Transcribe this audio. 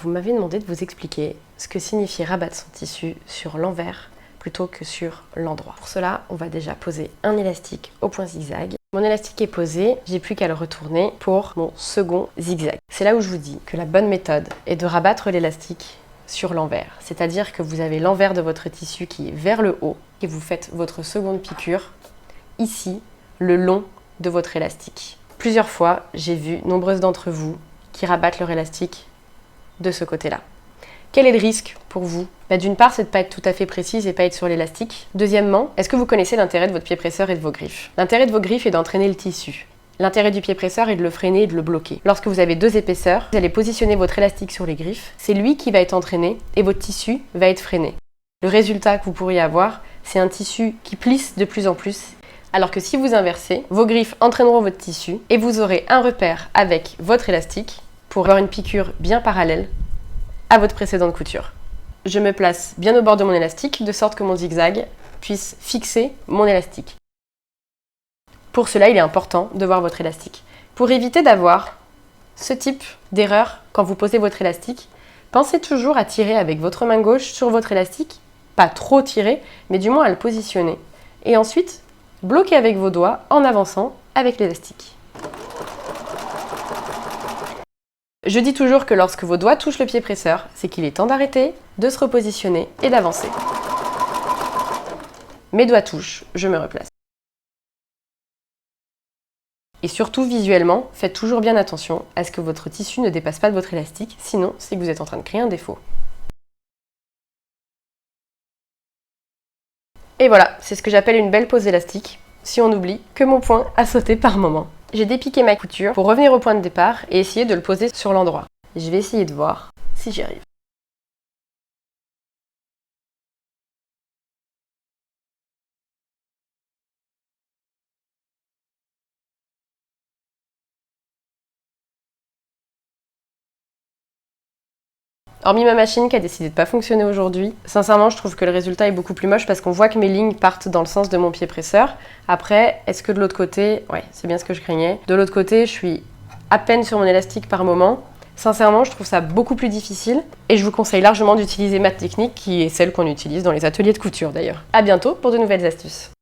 Vous m'avez demandé de vous expliquer ce que signifie rabattre son tissu sur l'envers plutôt que sur l'endroit. Pour cela, on va déjà poser un élastique au point zigzag. Mon élastique est posé, j'ai plus qu'à le retourner pour mon second zigzag. C'est là où je vous dis que la bonne méthode est de rabattre l'élastique sur l'envers. C'est-à-dire que vous avez l'envers de votre tissu qui est vers le haut et vous faites votre seconde piqûre ici, le long de votre élastique. Plusieurs fois, j'ai vu nombreuses d'entre vous qui rabattent leur élastique de ce côté-là. Quel est le risque pour vous? D'une part, c'est de ne pas être tout à fait précise et pas être sur l'élastique. Deuxièmement, est-ce que vous connaissez l'intérêt de votre pied presseur et de vos griffes? L'intérêt de vos griffes est d'entraîner le tissu. L'intérêt du pied presseur est de le freiner et de le bloquer. Lorsque vous avez deux épaisseurs, vous allez positionner votre élastique sur les griffes. C'est lui qui va être entraîné et votre tissu va être freiné. Le résultat que vous pourriez avoir, c'est un tissu qui plisse de plus en plus. Alors que si vous inversez, vos griffes entraîneront votre tissu et vous aurez un repère avec votre élastique pour avoir une piqûre bien parallèle à votre précédente couture. Je me place bien au bord de mon élastique de sorte que mon zigzag puisse fixer mon élastique. Pour cela, il est important de voir votre élastique. Pour éviter d'avoir ce type d'erreur quand vous posez votre élastique, pensez toujours à tirer avec votre main gauche sur votre élastique, pas trop tirer, mais du moins à le positionner. Et ensuite, bloquez avec vos doigts en avançant avec l'élastique. Je dis toujours que lorsque vos doigts touchent le pied presseur, c'est qu'il est temps d'arrêter, de se repositionner et d'avancer. Mes doigts touchent, je me replace. Et surtout visuellement, faites toujours bien attention à ce que votre tissu ne dépasse pas de votre élastique, sinon c'est que vous êtes en train de créer un défaut. Et voilà, c'est ce que j'appelle une belle pose élastique, si on oublie que mon point a sauté par moment. J'ai dépiqué ma couture pour revenir au point de départ et essayer de le poser sur l'endroit. Je vais essayer de voir si j'y arrive. Hormis ma machine qui a décidé de pas fonctionner aujourd'hui, sincèrement je trouve que le résultat est beaucoup plus moche parce qu'on voit que mes lignes partent dans le sens de mon pied presseur. Après, est-ce que de l'autre côté, ouais, c'est bien ce que je craignais. De l'autre côté, je suis à peine sur mon élastique par moment. Sincèrement, je trouve ça beaucoup plus difficile et je vous conseille largement d'utiliser ma technique qui est celle qu'on utilise dans les ateliers de couture d'ailleurs. À bientôt pour de nouvelles astuces.